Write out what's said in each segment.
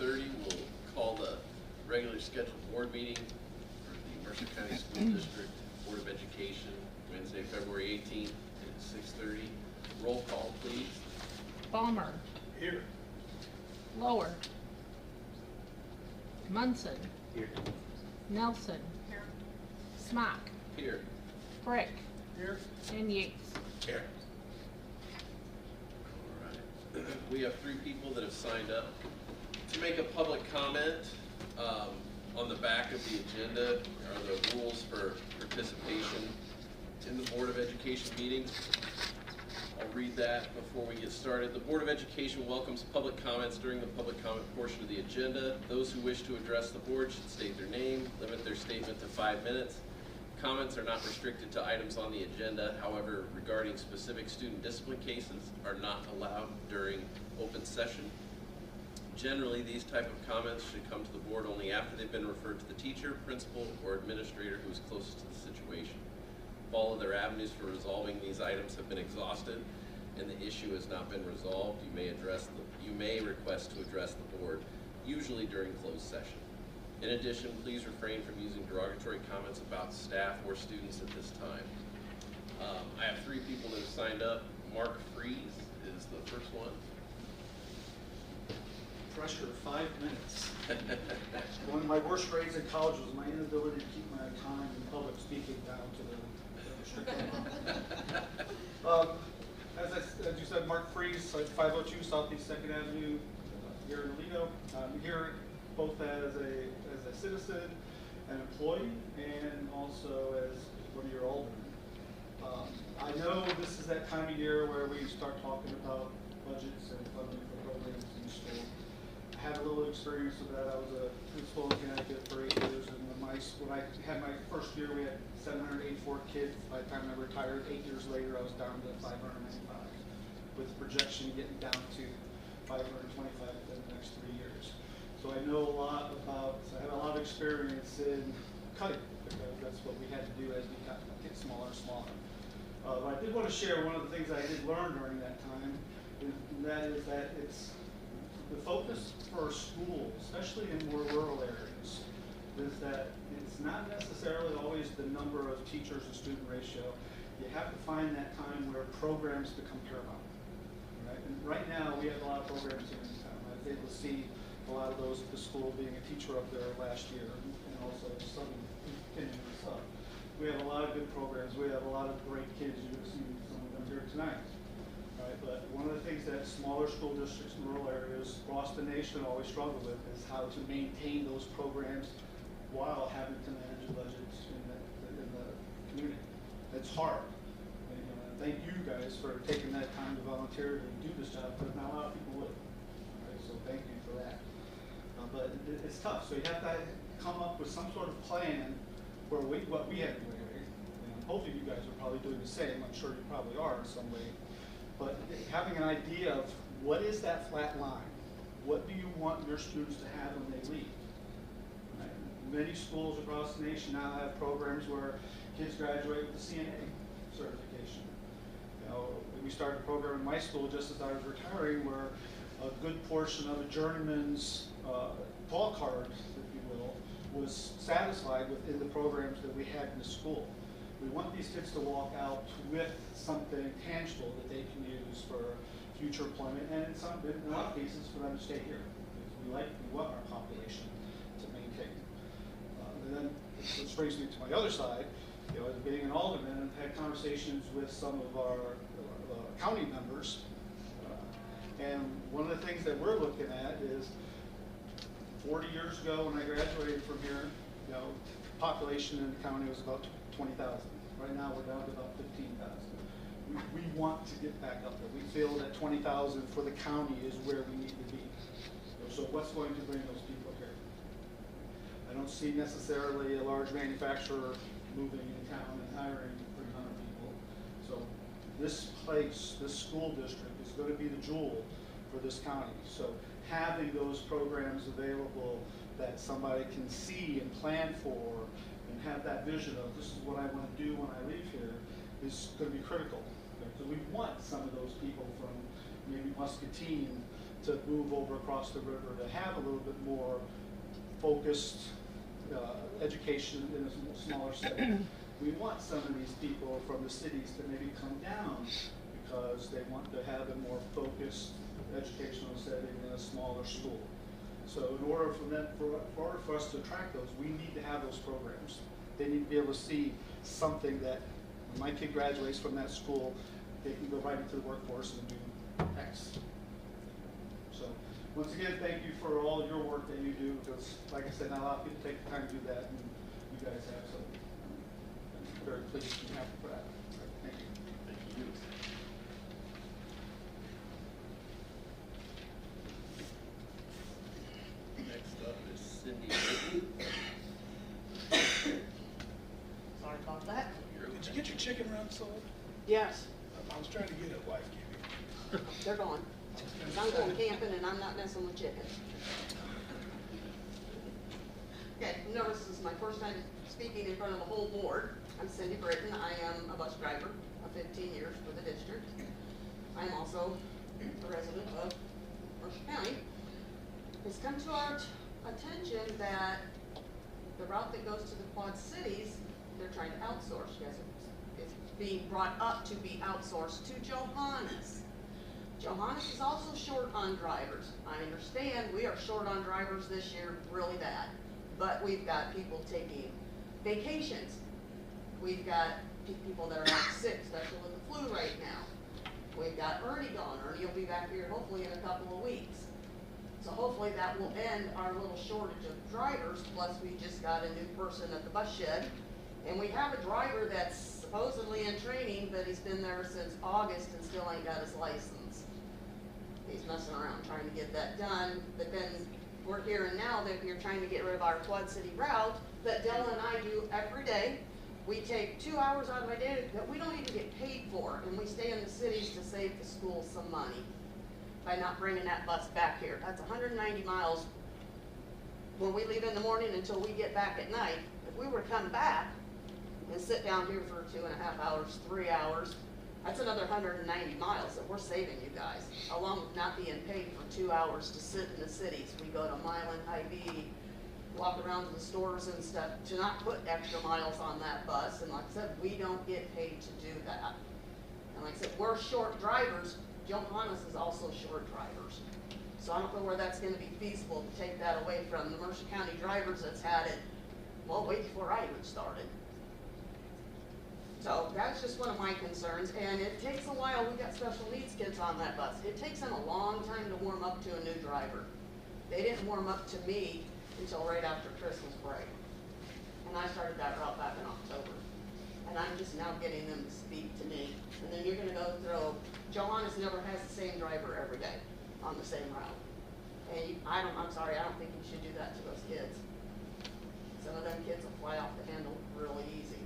6:30, we'll call the regular scheduled board meeting for the Mercer County School District Board of Education, Wednesday, February 18th at 6:30. Roll call, please. Balmer. Here. Lower. Munson. Here. Nelson. Here. Smock. Here. Brick. Here. And Yates. Here. All right. We have 3 people that have signed up to make a public comment. On the back of the agenda are the rules for participation in the Board of Education meetings. I'll read that before we get started. The Board of Education welcomes public comments during the public comment portion of the agenda. Those who wish to address the board should state their name, limit their statement to 5 minutes. Comments are not restricted to items on the agenda. However, regarding specific student discipline cases are not allowed during open session. Generally, these type of comments should come to the board only after they've been referred to the teacher, principal, or administrator who is closest to the situation. If all other avenues for resolving these items have been exhausted and the issue has not been resolved, you may request to address the board, usually during closed session. In addition, please refrain from using derogatory comments about staff or students at this time. I have 3 people that have signed up. Mark Freeze is the first one. Pressure, 5 minutes. One of my worst grades in college was my inability to keep my time in public speaking down to the strict minimum. As you said, Mark Freeze, 502 Southeast 2nd Avenue here in Toledo. I'm here both as a citizen, an employee, and also as one of your aldermen. I know this is that time of year where we start talking about budgets and funding for programs in school. I had a little experience with that. I was a principal in Connecticut for 8 years, and when I had my first year, we had 784 kids. By the time I retired, 8 years later, I was down to 595, with the projection getting down to 525 within the next 3 years. So I know a lot about, I have a lot of experience in cutting, because that's what we had to do as we got get smaller and smaller. But I did want to share one of the things I did learn during that time, and that is that it's the focus for schools, especially in more rural areas, is that it's not necessarily always the number of teachers to student ratio. You have to find that time where programs become paramount. Right? And right now, we have a lot of programs here in town. I was able to see a lot of those at the school, being a teacher up there last year, and also some continuing stuff. We have a lot of good programs. We have a lot of great kids. You're going to see some of them here tonight. Right? But one of the things that smaller school districts in rural areas across the nation always struggle with is how to maintain those programs while having to manage budgets in the community. It's hard. And, thank you guys for taking that time to volunteer to do this job, because not a lot of people would. Right? So thank you for that. But it's tough. So you have to come up with some sort of plan where what we have to do here. And hopefully you guys are probably doing the same. I'm sure you probably are in some way. But having an idea of what is that flat line? What do you want your students to have when they leave? Right? Many schools across the nation now have programs where kids graduate with the CNA certification. We started a program in my school just as I was retiring where a good portion of a journeyman's call card, if you will, was satisfied within the programs that we had in the school. We want these kids to walk out with something tangible that they can use for future employment, and in a lot of cases for them to stay here, because we want our population to maintain. And then, which brings me to my other side, as being an alderman, I've had conversations with some of our county members, and one of the things that we're looking at is 40 years ago when I graduated from here, population in the county was about 20,000. Right now we're down to about 15,000. We want to get back up there. We feel that 20,000 for the county is where we need to be. So what's going to bring those people here? I don't see necessarily a large manufacturer moving in town and hiring 300 people. So this place, this school district is going to be the jewel for this county. So having those programs available that somebody can see and plan for and have that vision of this is what I want to do when I leave here is going to be critical. Because we want some of those people from maybe Muscatine to move over across the river to have a little bit more focused education in a smaller setting. We want some of these people from the cities to maybe come down because they want to have a more focused educational setting in a smaller school. So in order for us to attract those, we need to have those programs. They need to be able to see something that when my kid graduates from that school, they can go right into the workforce and do X. So once again, thank you for all your work that you do, because like I said, not a lot of people take the time to do that, and you guys have, so I'm very pleased and happy for that. Thank you. Thank you. Next up is Cindy. Sorry about that. Did you get your chicken run sold? Yes, I was trying to get it, wife gave me. they're gone. 'Cause I'm going camping and I'm not messing with chickens. Okay, no, this is my first time speaking in front of the whole board. I'm Cindy Britton. I am a bus driver of 15 years for the district. I am also a resident of Mercer County. It's come to our attention that the route that goes to the Quad Cities, they're trying to outsource. Yes, it's being brought up to be outsourced to Johannes. Johannes is also short on drivers. I understand we are short on drivers this year really bad, but we've got people taking vacations. We've got people that are out sick, especially with the flu right now. We've got Ernie gone. Ernie will be back here hopefully in a couple of weeks. So hopefully that will end our little shortage of drivers, plus we just got a new person at the bus shed. And we have a driver that's supposedly in training, but he's been there since August and still ain't got his license. He's messing around trying to get that done, but then we're hearing now that you're trying to get rid of our Quad City route that Della and I do every day. We take 2 hours out of my day that we don't even get paid for, and we stay in the cities to save the school some money by not bringing that bus back here. That's 190 miles when we leave in the morning until we get back at night. If we were to come back and sit down here for 2.5 hours, 3 hours, that's another 190 miles that we're saving you guys, along with not being paid for 2 hours to sit in the cities. We go to Milan, Hy-Vee, walk around to the stores and stuff to not put extra miles on that bus. And like I said, we don't get paid to do that. And like I said, we're short drivers. Johannes is also short drivers. So I don't know where that's gonna be feasible to take that away from the Mercer County drivers that's had it, well, way before I even started. So that's just one of my concerns, and it takes a while. We got special needs kids on that bus. It takes them a long time to warm up to a new driver. They didn't warm up to me until right after Christmas break. And I started that route back in October. And I'm just now getting them to speak to me. And then you're gonna go through, Johannes never has the same driver every day on the same route. And I'm sorry, I don't think you should do that to those kids. Some of them kids will fly off the handle really easy.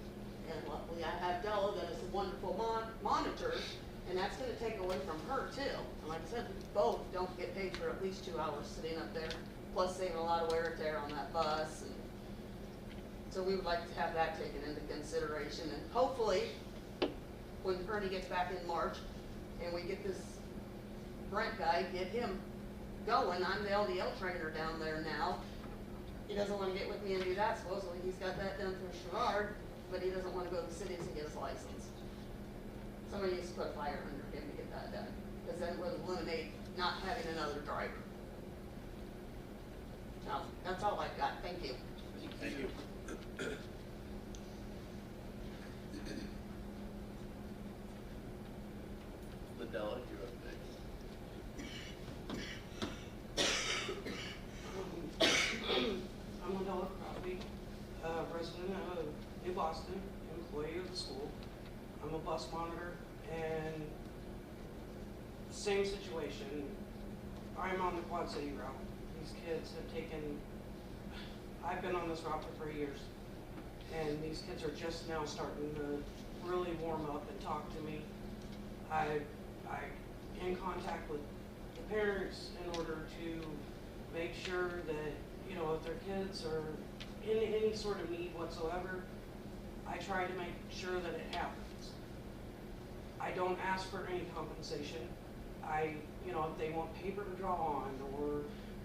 And luckily I have Della that is a wonderful monitor, and that's gonna take away from her too. And like I said, we both don't get paid for at least 2 hours sitting up there, plus saving a lot of wear and tear on that bus. And so we would like to have that taken into consideration, and hopefully, when Ernie gets back in March, and we get this Brent guy, get him going. I'm the LDL trainer down there now. He doesn't wanna get with me and do that, supposedly he's got that done through Sherrard, but he doesn't wanna go to the cities and get his license. Somebody needs to put a fire under him to get that done, because then it would eliminate not having another driver. Now, that's all I've got, thank you. Thank you. Liddell, you're up next. I'm Liddell Crosby, resident of New Boston, employee of the school. I'm a bus monitor, and same situation. I'm on the Quad City route. These kids have taken, I've been on this route for 3 years, and these kids are just now starting to really warm up and talk to me. I'm in contact with the parents in order to make sure that, you know, if their kids are in any sort of need whatsoever, I try to make sure that it happens. I don't ask for any compensation. you know, if they want paper to draw on or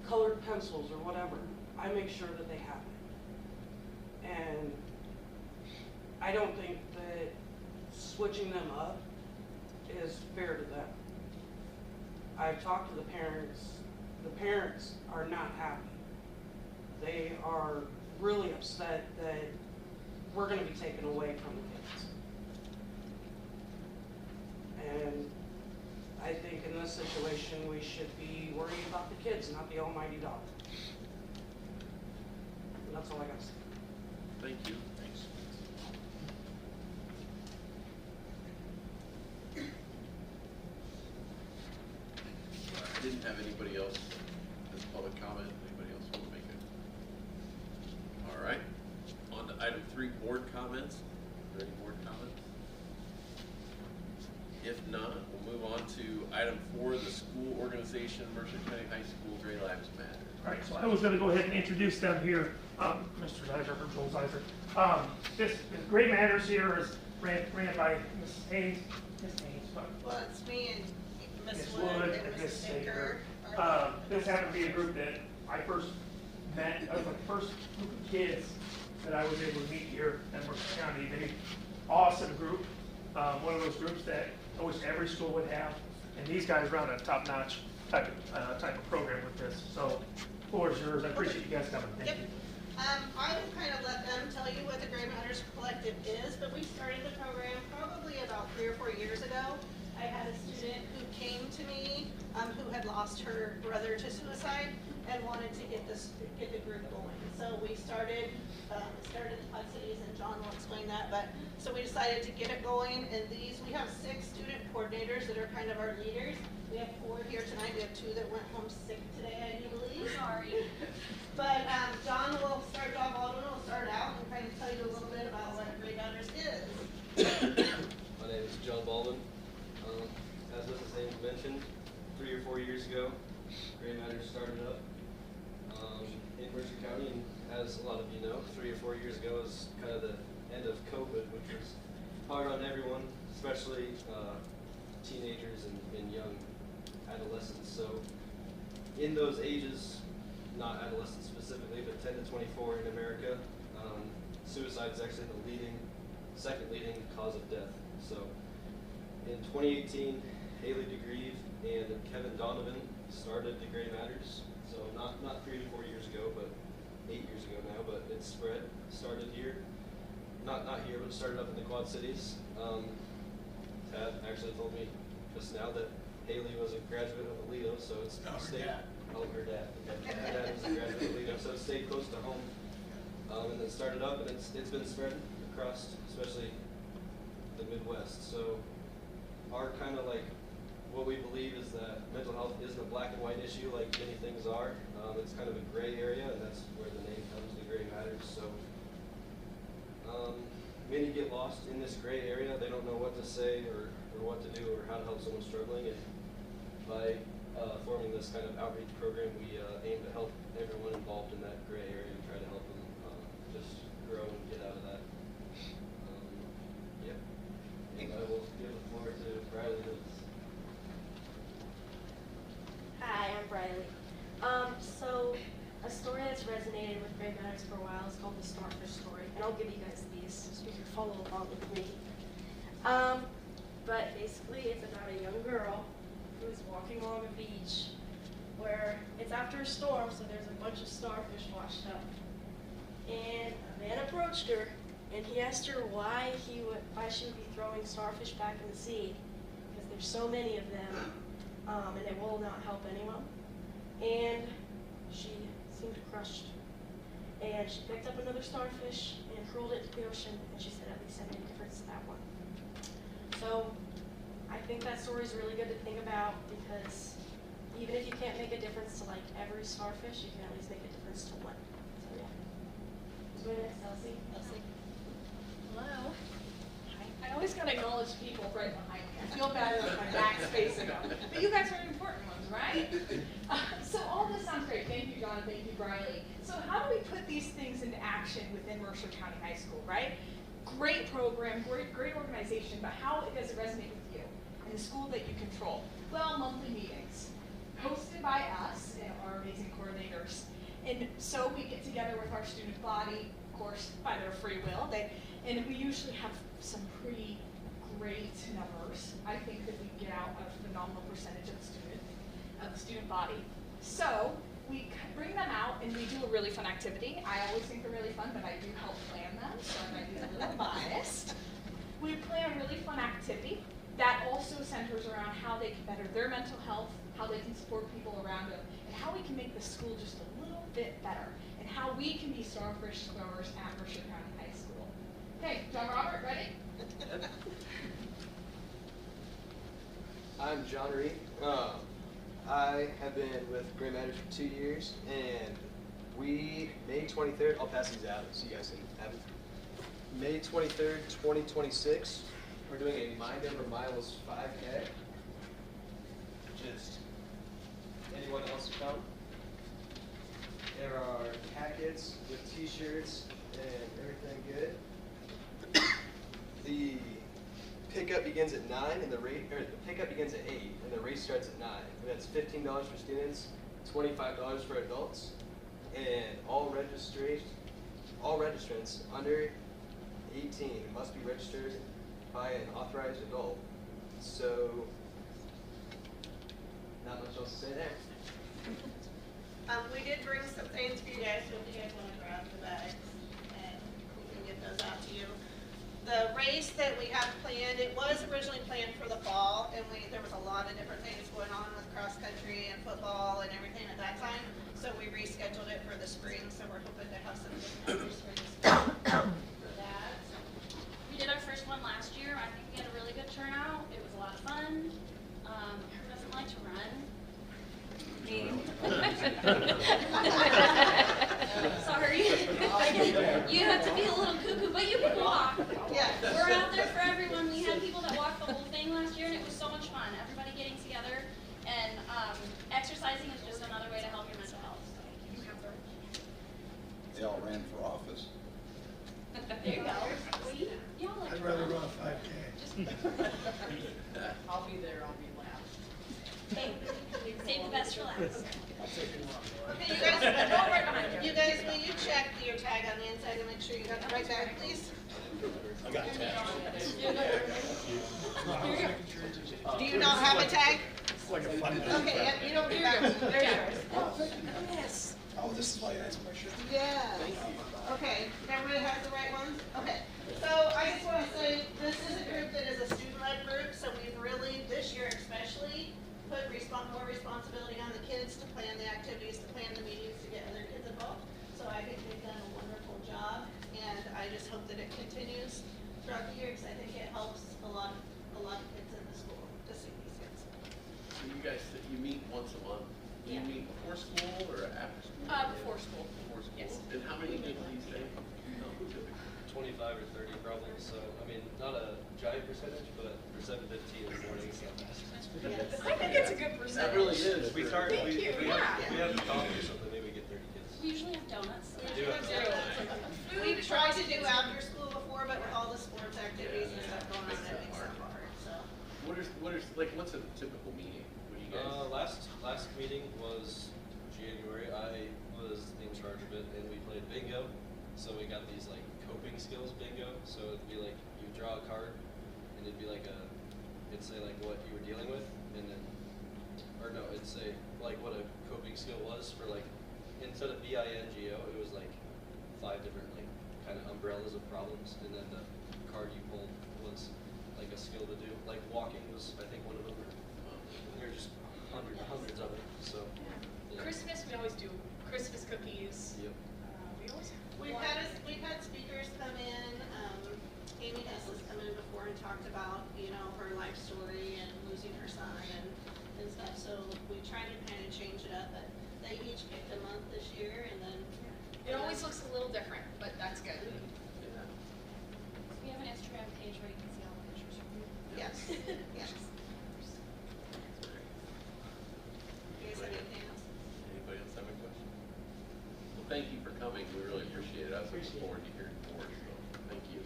colored pencils or whatever, I make sure that they have it. And I don't think that switching them up is fair to them. I've talked to the parents. The parents are not happy. They are really upset that we're going to be taken away from the kids. And I think in this situation, we should be worrying about the kids, not the almighty dollar. And that's all I got to say. Thank you. Thanks. I didn't have anybody else as public comment. Anybody else want to make it? All right. On to item 3, board comments. Are there any board comments? If not, we'll move on to item 4, the school organization, Mercer County High School Gray Lives Matter. All right, so I was going to go ahead and introduce them here, Mr. Zeiser or Joel Zeiser. This Gray Matters here is ran by Mrs. Hayes, Well, it's me and Miss Ms. Wood and and Ms. Mrs. Baker. This happened to be a group that I first met, the first group of kids that I was able to meet here in Mercer County. They awesome group, one of those groups that I wish every school would have, and these guys run a top-notch type of program with this. So, floor is yours. I appreciate you guys coming. Thank Yep. you. I will kind of let them tell you what the Gray Matters Collective is, but we started the program probably about 3 or 4 years ago. I had a student who came to me who had lost her brother to suicide and wanted to get the group going. So we started in Pod Cities, and John will explain that. But so we decided to get it going, and we have 6 student coordinators that are kind of our leaders. We have 4 here tonight. We have 2 that went home sick today, I do believe. Sorry. But John will start, John Baldwin will start out and kind of tell you a little bit about what Gray Matters is. My name is John Baldwin. As Mrs. Haynes mentioned, 3 or 4 years ago, Gray Matters started up in Mercer County, and as a lot of you know, 3 or 4 years ago was kind of the end of COVID, which was hard on everyone, especially teenagers and young adolescents. So in those ages, not adolescents specifically, but 10 to 24 in America, suicide is actually the second leading cause of death. So in 2018, Haley DeGreve and Kevin Donovan started the Gray Matters. So not 3 to 4 years ago, but 8 years ago now, but it started here. Not here, but it started up in the Quad Cities. Tad actually told me just now that Haley was a graduate of Aledo, so it's stayed. Oh, her dad. Okay. Her dad was a graduate of Aledo, so it stayed close to home. And then started up, and it's been spread across, especially the Midwest. So our kind of like what we believe is that mental health isn't a black and white issue like many things are. It's kind of a gray area, and that's where the name comes, the Gray Matters. So many get lost in this gray area. They don't know what to say or what to do or how to help someone struggling. And by forming this kind of outreach program, we aim to help everyone involved in that gray area and try to help them just grow and get out of that. Yeah. And I will give the floor to Riley. Hi, I'm Riley. So a story that's resonated with Gray Matters for a while is called the Starfish story, and I'll give you guys these so you can follow along with me. But basically, it's about a young girl who is walking along a beach where it's after a storm, so there's a bunch of starfish washed up. And a man approached her, and he asked her why she would be throwing starfish back in the sea, because there's so many of them. And it will not help anyone. And she seemed crushed. And she picked up another starfish and hurled it to the ocean, and she said, at least I made a difference to that one. So I think that story is really good to think about, because even if you can't make a difference to like every starfish, you can at least make a difference to one. So yeah. Who's my next, Elsie? Hello. I always gotta acknowledge people right behind me. I feel bad if my back's facing them. But you guys are the important ones, right? So all this sounds great. Thank you, John. Thank you, Briley. So how do we put these things into action within Mercer County High School, right? Great program, great organization, but how does it resonate with you and the school that you control? well, monthly meetings hosted by us and our amazing coordinators. And so we get together with our student body, of course, by their free will. And we usually have some pretty great numbers. I think that we get out a phenomenal percentage of the student body. So we bring them out and we do a really fun activity. I always think they're really fun, but I do help plan them, so I might be a little biased. We plan a really fun activity that also centers around how they can better their mental health, how they can support people around them, and how we can make the school just a little bit better, and how we can be starfish growers at Mercer County High School. Okay, John Robert, ready? I'm John Reed. I have been with Gray Matters for 2 years, and May 23rd, I'll pass these out so you guys can have them. May 23rd, 2026, we're doing a Mind Over Miles 5K. Just anyone else come? There are packets with t-shirts and everything good. The pickup begins at 9 and the pickup begins at 8 and the race starts at 9. And that's $15 for students, $25 for adults, and all registrants under 18 must be registered by an authorized adult. So, not much else to say there. We did bring some things for you guys, so if you guys want to grab the bags, and we can get those out to you. The race that we have planned, it was originally planned for the fall, and there was a lot of different things going on with cross country and football and everything at that time, so we rescheduled it for the spring, so we're hoping to have some good numbers for the spring for that. We did our first one last year. I think we had a really good turnout. It was a lot of fun. Who doesn't like to run? Me. Sorry. You have to be a little cuckoo, but you can walk. Yeah. We're out there for everyone. We had people that walked the whole thing last year, and it was so much fun. Everybody getting together, and exercising is just another way to help your mental health. They all ran for office. There you go. See? Y'all like I'd to rather run. run a 5K. I'll be there, I'll be loud. Hey, save the best for last. Okay, you guys, Go right behind you. you guys, will you check your tag on the inside and make sure you got the right bag, please? I got Do you not have a tag? It's like a fun. Okay, yep, you don't need that. There's yours. Oh, thank you. Yes. Oh, this is why you asked my shirt. Yeah. Okay, everybody has the right ones? Okay. So I just want to say, this is a group that is a student-led group, so we've really, this year especially, put more responsibility on the kids to plan the activities, to plan the meetings, to get other kids involved. So I think they've done a wonderful job, and I just hope that it continues throughout the year, because I think it helps a lot of kids in the school to see these kids. So you guys, you meet once a month? Do you meet before school or after school? Before school. Before school. Yes. And how many do these days? 25 or 30 probably, so, I mean, not a giant percentage, but for 7:15 in the morning, it's not bad. Yes. I think it's a good percentage. That really is. We start, Thank you, we yeah. have coffee or something, maybe we get 30 kids. We usually have donuts. Do it. We've tried to do after school before, but with all the sports activities and stuff going on, it makes it hard, so. What's a typical meeting? What do you guys? Last meeting was January. I was in charge of it, and we played bingo. So we got these like coping skills bingo. So it'd be like you draw a card, and it'd be like it'd say like what you were dealing with, and then, or no, it'd say like what a coping skill was for like instead of BINGO, it was like 5 different like kind of umbrellas of problems, and then the card you pulled was like a skill to do. Like walking was I think one of them. There were just hundreds of them. So. Yeah. Christmas, we always do Christmas cookies. Yep. We've had speakers come in, Amy Hess has come in before and talked about, her life story and losing her son and stuff, so we try to kind of change it up, but they each picked a month this year, and then. It always looks a little different, but that's good. We have an Instagram page where you can see all the pictures from you. Yes, yes. You guys have anything else? Anybody else have a question? Well, thank you for coming. We really appreciate it. I was looking forward to hearing more, so thank you.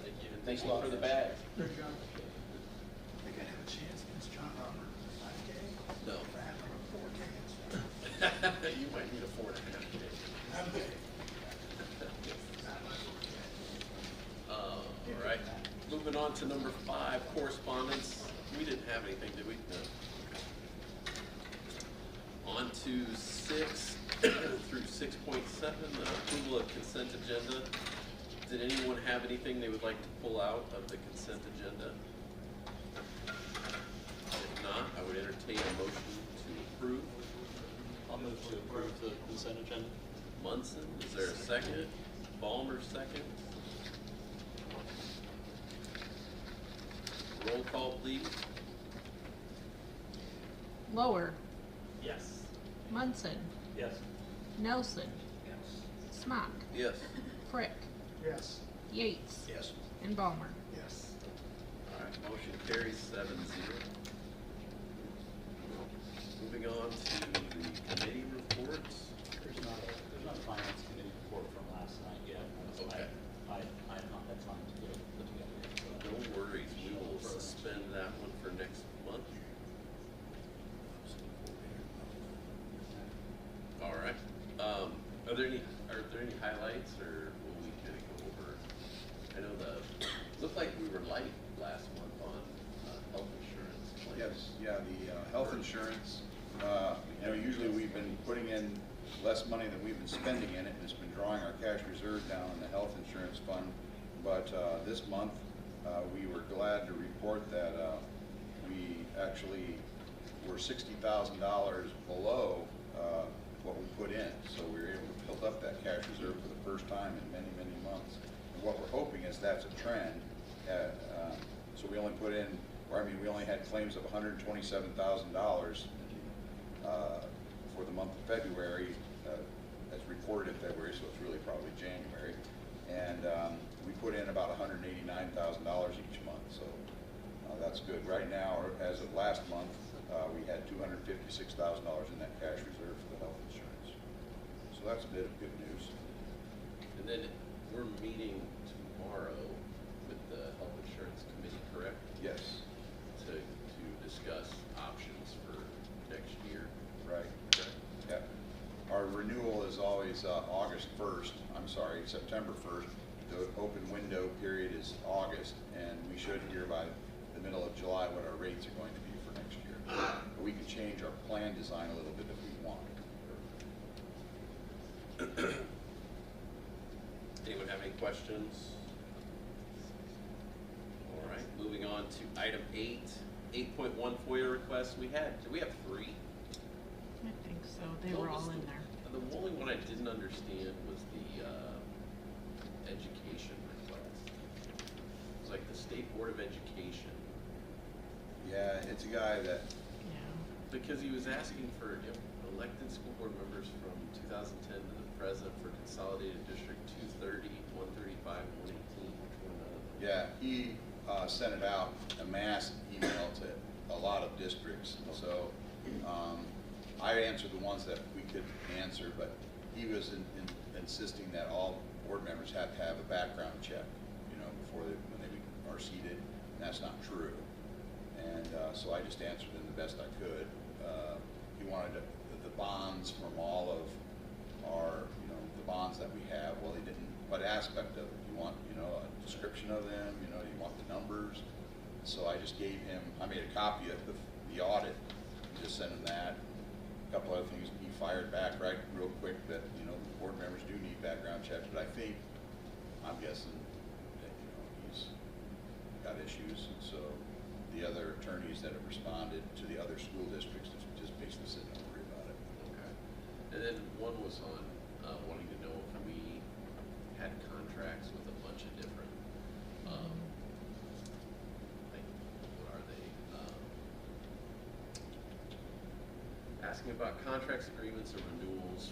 Thank you. And thank you for the bags. I think I have a chance against John Robert. 5K. No. You might need a 4.5 K. I'm good. All right, moving on to number 5, correspondence. We didn't have anything, did we? No. On to 6 through 6.7, the approval of consent agenda. Did anyone have anything they would like to pull out of the consent agenda? If not, I would entertain a motion to approve. I'll move to approve the consent agenda. Munson, is there a second? Ballmer, second. Roll call, please. Lower, Yes. Munson, Yes. Nelson, Smock, Yes. Frick, Yes. Yates, Yes. and Ballmer. Yes. All right, motion carries 7-0. Moving on to the committee reports. There's not a finance committee report from last night yet. Okay. I've not had time to get it put together. No worries, we will suspend that one for next month. All right, are there any highlights, or will we kind of go over? I know looked like we were light last month on health insurance claims. Yes, yeah, the health insurance, usually we've been putting in less money than we've been spending in it, and it's been drawing our cash reserve down in the health insurance fund. But this month, we were glad to report that we actually were $60,000 below what we put in. So we were able to build up that cash reserve for the first time in many, many months. And what we're hoping is that's a trend. So we only put in, we only had claims of $127,000 for the month of February, as reported in February, so it's really probably January. And we put in about $189,000 each month, so that's good. Right now, or as of last month, we had $256,000 in that cash reserve for the health insurance. So that's a bit of good news. And then we're meeting tomorrow with the health insurance committee, correct? Yes. To discuss options for next year. Right. Yeah. Our renewal is always September 1st. The open window period is August, and we should hear by the middle of July what our rates are going to be for next year. But we can change our plan design a little bit if we want. Anyone have any questions? All right, moving on to item 8.1 FOIA requests. Did we have 3? I think so. They were all in there. The only one I didn't understand was the education request. It was like the State Board of Education. Yeah, it's a guy that, Yeah. Because he was asking for elected school board members from 2010 to the present for Consolidated District 230, 135, 118, which one of them? yeah, he sent it out, a mass email to a lot of districts. So I answered the ones that we could answer, but he was insisting that all board members have to have a background check, when they are seated, and that's not true. And so I just answered them the best I could. He wanted the bonds from all of our, the bonds that we have. Well, he didn't, what aspect of it? You want, a description of them, you want the numbers. So I just gave him, I made a copy of the audit, just sent him that. A couple other things he fired back real quick that, the board members do need background checks, but I'm guessing that, he's got issues. And so the other attorneys that have responded to the other school districts just basically said, don't worry about it. Okay. And then one was on wanting to know if we had contracts with a bunch of different, what are they? Asking about contracts, agreements, or renewals,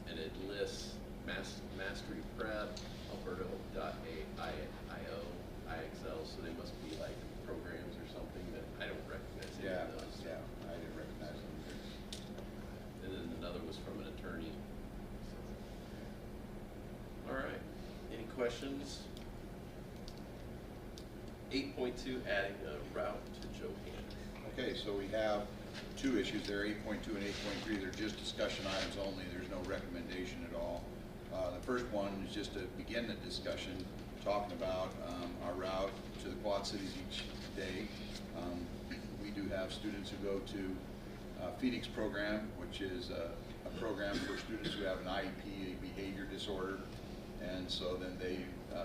and it lists Mastery Prep, Alberta.io, IXL, so they must be like programs or something that I don't recognize any Yeah, of those. yeah, I didn't recognize them either. And then another was from an attorney. All right, any questions? 8.2, adding a route to Johann. Okay, so we have two issues there, 8.2 and 8.3. They're just discussion items only. There's no recommendation at all. The first one is just to begin the discussion, talking about our route to the Quad Cities each day. We do have students who go to Phoenix program, which is a program for students who have an IEP, a behavior disorder, and so then they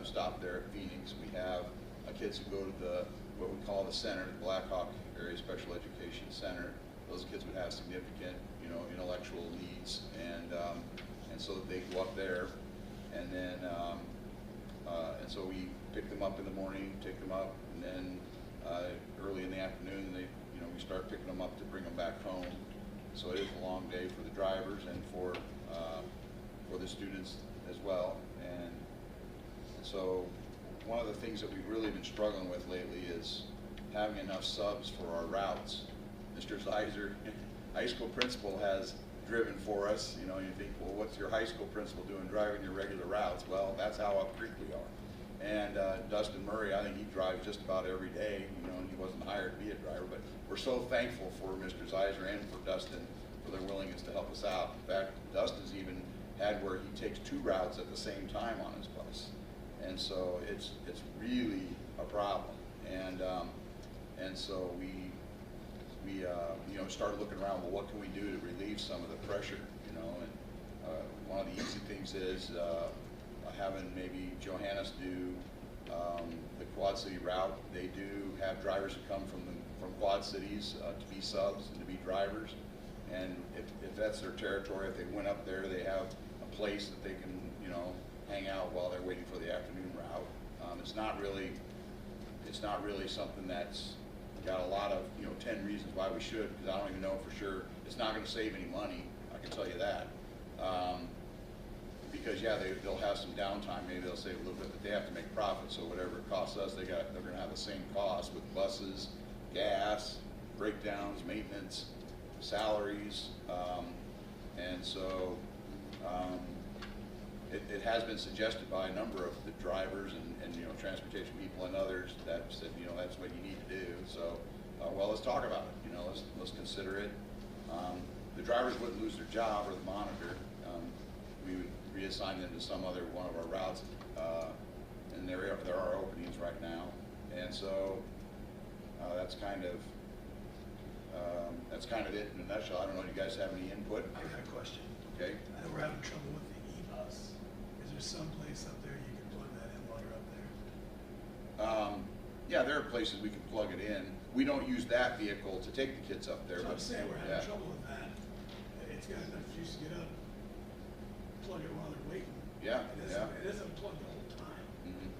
stop there at Phoenix. We have kids who go to what we call the center, the Blackhawk Area Special Education Center. Those kids would have significant, intellectual needs, and so they go up there, and then and so we pick them up in the morning, take them up, and then early in the afternoon, we start picking them up to bring them back home. So it is a long day for the drivers and for the students as well. And so one of the things that we've really been struggling with lately is having enough subs for our routes. Mr. Zeiser, high school principal, has driven for us. You think, well, what's your high school principal doing driving your regular routes? Well, that's how up creek we are. And Dustin Murray, I think he drives just about every day, and he wasn't hired to be a driver, but we're so thankful for Mr. Zeiser and for Dustin for their willingness to help us out. In fact, Dustin's even had where he takes two routes at the same time on his bus. And so it's really a problem. And so we started looking around, well, what can we do to relieve some of the pressure, and one of the easy things is having maybe Johannes do the Quad City route. They do have drivers who come from Quad Cities to be subs and to be drivers, and if that's their territory, if they went up there, they have a place that they can hang out while they're waiting for the afternoon route. It's not really something that's got a lot of 10 reasons why we should, because I don't even know for sure. It's not going to save any money, I can tell you that. Because they'll have some downtime. Maybe they'll save a little bit, but they have to make profit. So whatever it costs us, they're going to have the same cost with buses, gas, breakdowns, maintenance, salaries, and so it has been suggested by a number of the drivers and transportation people and others that said that's what you need to do. So well, let's talk about it. Let's consider it. The drivers wouldn't lose their job or the monitor. We would reassign them to some other one of our routes, and there are openings right now. And so that's kind of it in a nutshell. I don't know. Do you guys have any input? I got a question. Okay. I know we're having trouble with the e-bus. Is there some place up there you can plug that in while you're up there? Yeah, there are places we can plug it in. We don't use that vehicle to take the kids up there. So I'm saying we're having yeah. trouble with that. It's got enough juice to get up, plug it while they're waiting. Yeah, It isn't plugged the whole time. Mm-hmm.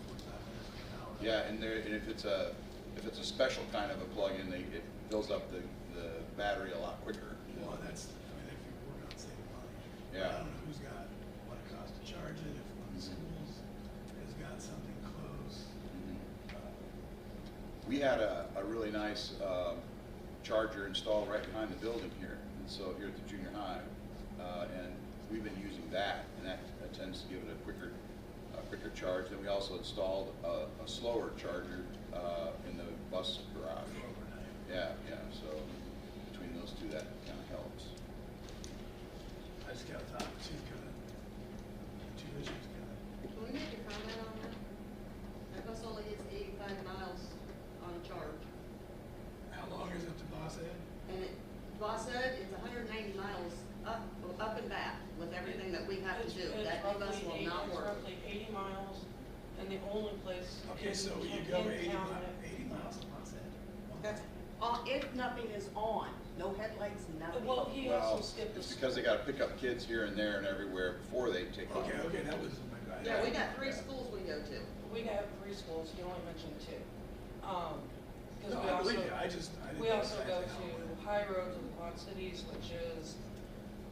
45 minutes an hour. Yeah, and if it's a special kind of a plug-in, it fills up the battery a lot quicker. Well, if you work on saving money. Yeah. I don't know who's got what it costs to charge it, if one of the schools has got something close. We had a really nice charger installed right behind the building here, and so here at the junior high, and we've been using that, and that tends to give it a quicker charge. Then we also installed a slower charger in the bus garage. Yeah. So between those two, that kind of helps. I just got a thought, two issues coming. Can we make a comment on that? That bus only gets 85 miles on a charge. How long is it to Boss Ed? And Boss Ed, it's 190 miles up and back with everything that we have to do. That bus will not It's work. roughly 80 miles, and the only place. Okay, so you in go town 80 miles to Boss Ed. That's, if nothing is on, no headlights, nothing. Well, he Well, also skipped the. it's because they got to pick up kids here and there and everywhere before they take off. Okay, that was my question. Yeah, we got 3 schools we go to. We have 3 schools, you only mentioned 2. Because No, we I also, believe you. I didn't we know also go exactly how to High Road to the Quad Cities, which is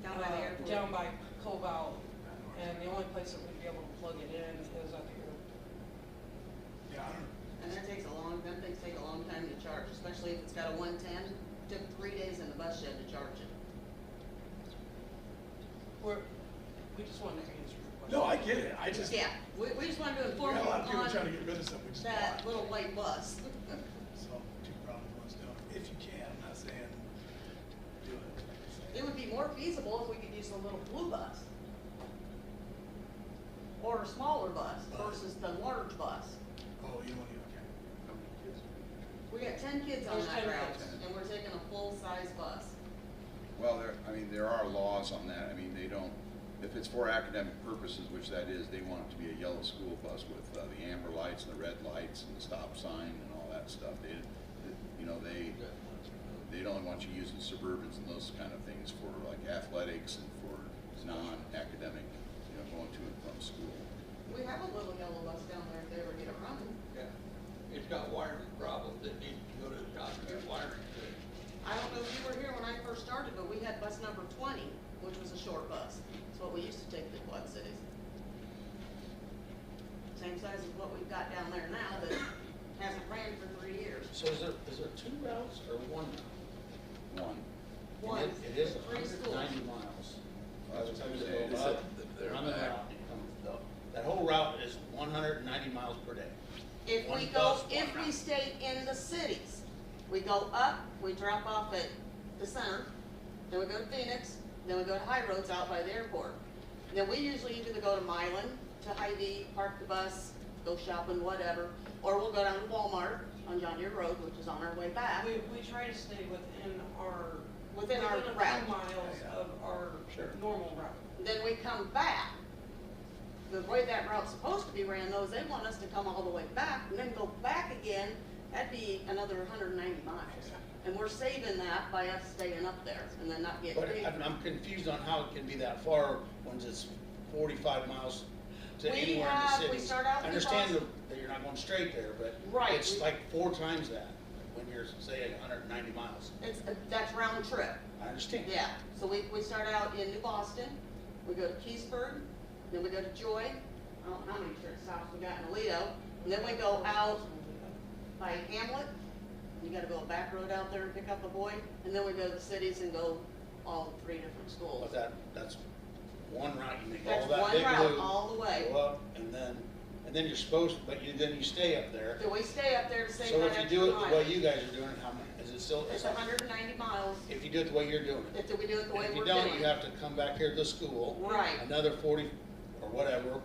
Down by the airport. down by Cobalt, and the only place that we'd be able to plug it in is at the airport. Yeah, I don't. And them things take a long time to charge, especially if it's got a 110. Took 3 days in the bus shed to charge it. We just wanted to answer your question. No, I get it. I just. Yeah, we just wanted to We inform got you a lot of people trying to on get rid of stuff we just that bought. little white bus. So two problems, one's done. If you can, I'm not saying It would be more feasible if we could use a little blue bus. Or a smaller bus versus the large bus. Oh, you don't even, okay. How many kids? We got 10 kids on There's that 10 route, kids. and we're taking a full-size bus. Well, there are laws on that. I mean, they don't, if it's for academic purposes, which that is, they want it to be a yellow school bus with the amber lights and the red lights and the stop sign and all that stuff. They don't want you using Suburbans and those kind of things for like athletics and for non-academic, going to and from school. We have a little yellow bus down there if they ever get it running. Yeah, it's got wiring problems that need to go to the doctor, get wiring fixed. I don't know if you were here when I first started, but we had bus number 20, which was a short bus. It's what we used to take to the Quad Cities. Same size as what we've got down there now that hasn't ran for 3 years. So is there 2 routes or 1 route? One. One. And it is 3 schools. 190 miles. Well, that's what I'm Every time saying. you go up, They're run the back. route, and come. That whole route is 190 miles per day. If One we go, bus, one if we route. stay in the cities, we go up, we drop off at the center, then we go to Phoenix, then we go to High Roads out by the airport. Then we usually either go to Milan, to Hy-Vee, park the bus, go shopping, whatever, or we'll go down to Walmart on John Deere Road, which is on our way back. We try to stay within our. Within our a few route. miles of our normal route. Then we come back. The way that route's supposed to be ran, though, is they want us to come all the way back and then go back again. That'd be another 190 miles. And we're saving that by us staying up there and then not getting But paid. I'm confused on how it can be that far when it's 45 miles to We anywhere in the have- city. we start out I understand because- that you're not going straight there, but Right, it's we- like 4 times that when you're, say, 190 miles. That's round trip. I understand. Yeah, so we start out in New Boston, we go to Keysburg, then we go to Joy, I don't know how many stops we got in Aledo, and then we go out by Hamlet, you gotta go a back road out there and pick up a boy, and then we go to the cities and go all 3 different schools. But that's one route, you make That's all that one big route loop, all the way. go up, and then you're supposed to, but then you stay up there. So we stay up there to save So that if you extra do it the mile. way you guys are doing it, how many, is it still? It's 190 miles, If you do it the way you're doing it. if we do it the way And if we're you doing. don't, you have to come back here to the school. Right. Another 40 or whatever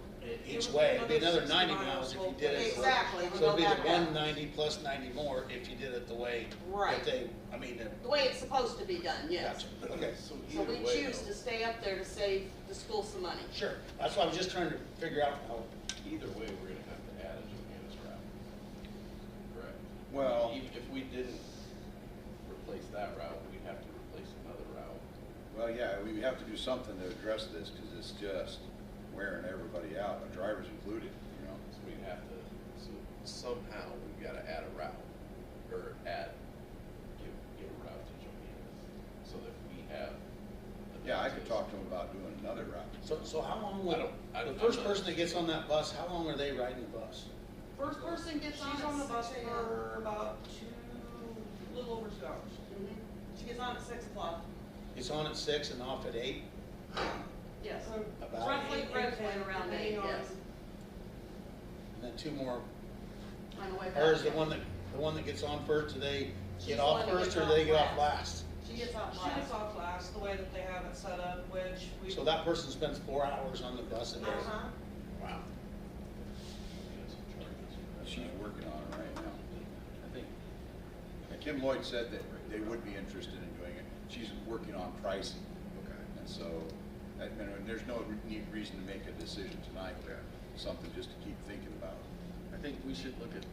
each would way. be It'd be another another 90 60 miles if you miles did it. Exactly, we So it'd be go the back up. 190 plus 90 more if you did it the way Right. that they, I mean, The way it's supposed to be done, yes. gotcha. Okay, So either we way, choose though, to stay up there to save the school some money. sure. That's why I was just trying to figure out how. Either way, we're gonna have to add a Johannes route. Correct. Well- Even if we didn't replace that route, we'd have to replace another route. Well, yeah, we have to do something to address this, because it's just wearing everybody out, the drivers included, So we'd have to, so somehow we've gotta add a route, or give a route to Johannes, so that we have. Yeah, I could talk to them about doing another route. So how long I would, don't- I'm the first not- person that gets on that bus, how long are they riding the bus? First person gets on She's at on the bus 6 a.m. for about a little over 2 hours. Mhm. She gets on at 6 o'clock. It's on at 6 and off at 8? Yes. About Roughly and around 8, depending on- yes. And then 2 more. On the way back. Or is the yeah. one that gets on first, do they She's get the off one that first gets or do they off get off last. last? She gets off She gets last. off last, the way that they have it set up, which we. So that person spends 4 hours on the bus a day? Uh-huh. Wow. She's working on it right now. I think, And Kim Lloyd said that they would be interested in doing it. She's working on pricing. okay. And so, there's no reason to make a decision tonight, something just to keep thinking about. I think we should look at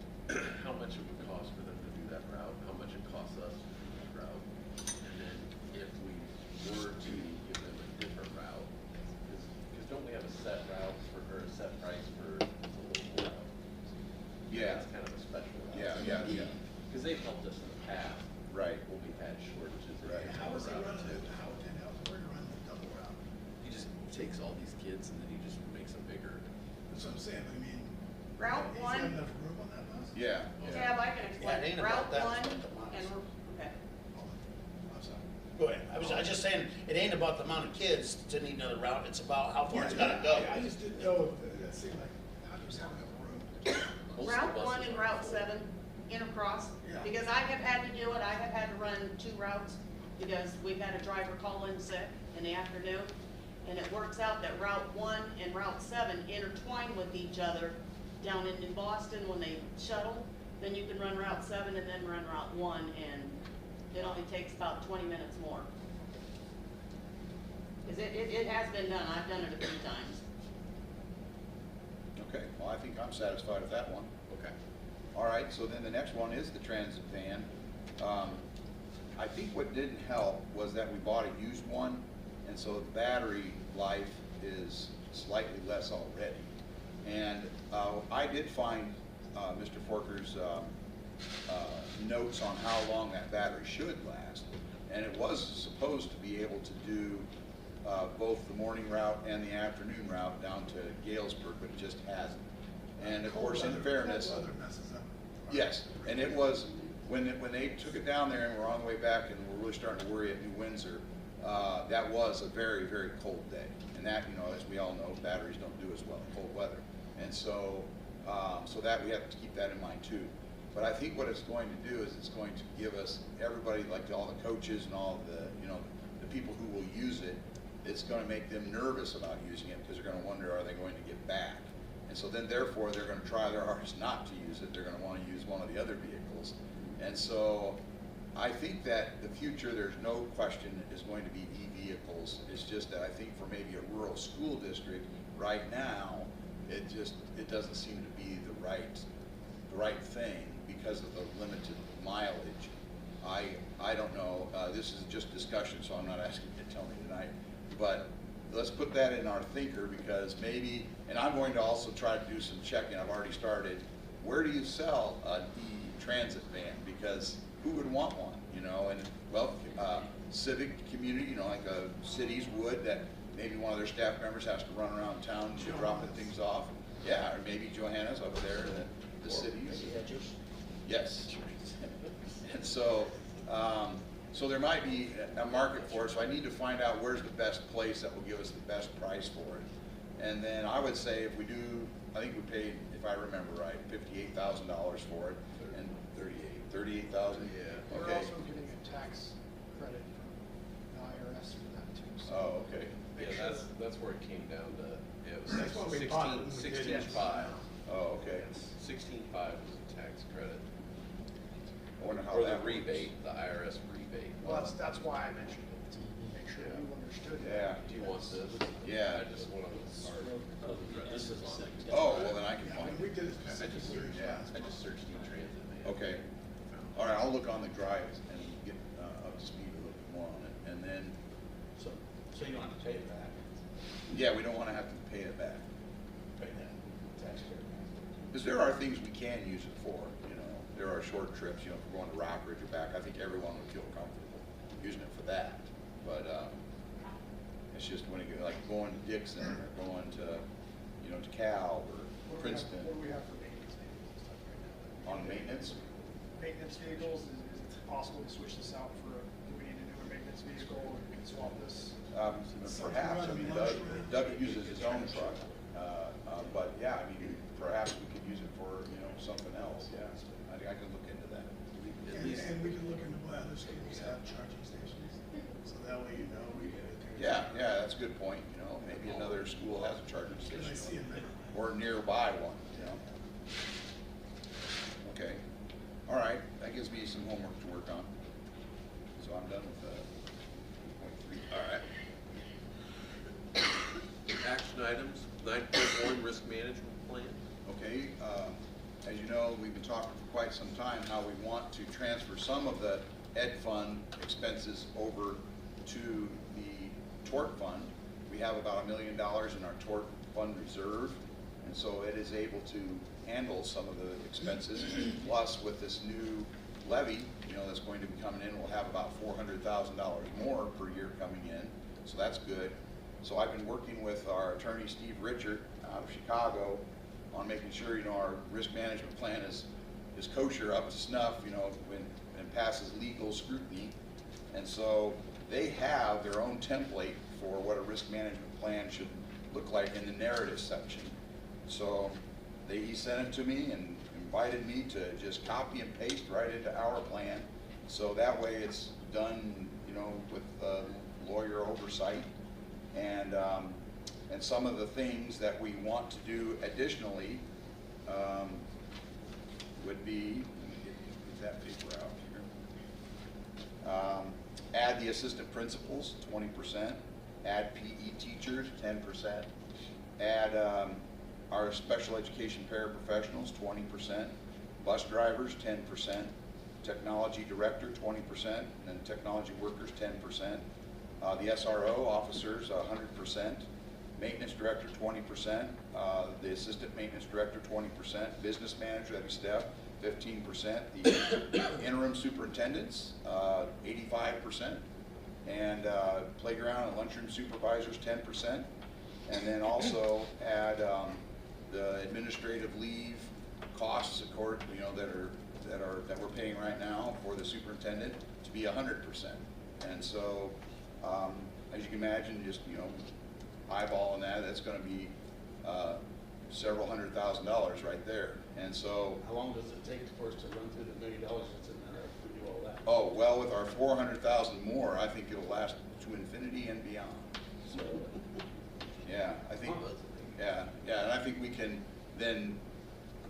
how much it would cost for them to do that route, how much it costs us to do that route. And then if we were to give them a different route, because don't we have a set route or a set price for the local route? Yeah. It's kind of a special route. Yeah. Because they've helped us in the past. Right. When we've had shortages. Right. How is it route run too. how can help, where to run the double route? He just takes all these kids and then he just makes them bigger. That's what I'm saying, I mean. Route Is there one, enough room on that bus? Yeah. Tab, I can Yeah, it explain. ain't Route about that, one, it's about the miles. and, okay. Oh, I'm sorry. Go ahead. I was just saying, it ain't about the amount of kids to need another route, it's about how far it's gotta go. I just didn't know, that seemed like, how do you have enough room? Most of the Route buses one and are- Route 7, intercross, Yeah. because I have had to do it, I have had to run 2 routes. because we've had a driver call in sick in the afternoon, and it works out that Route 1 and Route 7 intertwine with each other down in New Boston when they shuttle. Then you can run Route 7 and then run Route 1, and it only takes about 20 minutes more. Because it has been done, I've done it a few times. Okay, well, I think I'm satisfied with that one. Okay. All right, so then the next one is the transit van. I think what didn't help was that we bought a used one, and so the battery life is slightly less already. And I did find Mr. Forker's notes on how long that battery should last, and it was supposed to be able to do both the morning route and the afternoon route down to Galesburg, but it just hasn't. And of course, in fairness, Cold weather messes up. yes, and it was, when they took it down there and we're on the way back and we're really starting to worry at New Windsor, that was a very, very cold day. And that, you know, as we all know, batteries don't do as well in cold weather. And so, so that we have to keep that in mind too. But I think what it's going to do is it's going to give us, everybody, like all the coaches and all the, you know, the people who will use it, it's going to make them nervous about using it because they're going to wonder, are they going to get back? And so then therefore they're going to try their hardest not to use it. They're going to want to use one of the other vehicles. And so I think that the future, there's no question, is going to be e-vehicles. It's just that I think for maybe a rural school district right now, it doesn't seem to be the right thing because of the limited mileage. I don't know, this is just discussion, so I'm not asking you to tell me tonight, but let's put that in our thinker because maybe, and I'm going to also try to do some checking, I've already started, where do you sell an e-transit van? Because who would want one, you know? And well, civic community, you know, like cities would, that maybe one of their staff members has to run around town dropping things off. Yeah, or maybe Johanna's over there in the cities. Yes. And so, so there might be a market for it, so I need to find out where's the best place that will give us the best price for it. And then I would say if we do, I think we paid, if I remember right, $58,000 for it, and 38,000. Yeah. We're Okay. also getting a tax credit from the IRS for that too. So Oh, okay. Yeah, that's where it came down to. Yeah, it was That's what we bought it when we did it. 16.5. Oh, okay. 16.5 was the tax credit. I wonder how Or the that works. rebate, the IRS rebate. well, that's why I mentioned it, to make sure you understood. Yeah. Do you want this? Yeah. I just want to start. This is on it. Oh, well then I can Yeah, find we it. did it. I just searched, I just searched e-transit, man. Okay. All right, I'll look on the drives and get up to speed a little bit more on it. And then, So you don't have to pay it back. yeah, we don't want to have to pay it back. Pay that taxpayer. Because there are things we can use it for, you know. There are short trips, you know, if we're going to Rockridge or back, I think everyone would feel comfortable using it for that. But it's just when it, like going to Dixon or going to, you know, to Cal or Princeton. What do we have for maintenance vehicles and stuff right now? On maintenance, Maintenance vehicles, is it possible to switch this out for, do we need a newer maintenance vehicle, or we can swap this? perhaps, I mean, Doug uses his own truck. But yeah, I mean, perhaps we could use it for, you know, something else, yeah. I think I can look into that. At least, And we can look into what other schools have charging stations, so that way you know we get it there. Yeah, that's a good point, you know, maybe another school has a charging Because I see station. it there. Or nearby one, you know. Okay, all right, that gives me some homework to work on. So I'm done with 2.3. All right. action items, 9.1 risk management plan. Okay, as you know, we've been talking for quite some time how we want to transfer some of the ed fund expenses over to the tort fund. We have about $1 million in our tort fund reserve, and so it is able to handle some of the expenses. Plus, with this new levy, you know, that's going to be coming in, we'll have about $400,000 more per year coming in, so that's good. So I've been working with our attorney, Steve Richard, out of Chicago, on making sure, you know, our risk management plan is kosher, up to snuff, you know, and passes legal scrutiny. And so they have their own template for what a risk management plan should look like in the narrative section. So he sent it to me and invited me to just copy and paste right into our plan. So that way it's done, you know, with lawyer oversight. And some of the things that we want to do additionally would be, let me get that paper out here. Add the assistant principals, 20%. Add PE teachers, 10%. Add our special education paraprofessionals, 20%. Bus drivers, 10%. Technology director, 20%. And technology workers, 10%. The SRO officers, 100%. Maintenance director, 20%. The assistant maintenance director, 20%. Business manager, that'd be Steph, 15%. The interim superintendents, 85%. And playground and lunchroom supervisors, 10%. And then also add the administrative leave costs, you know, that we're paying right now for the superintendent to be 100%. And so, as you can imagine, just, you know, eyeballing that, that's going to be several $100,000 right there. And so, How long does it take for us to run through the $1 million that's in there if we do all that? oh, well, with our 400,000 more, I think it'll last to infinity and beyond. So, yeah, I think, yeah, and I think we can then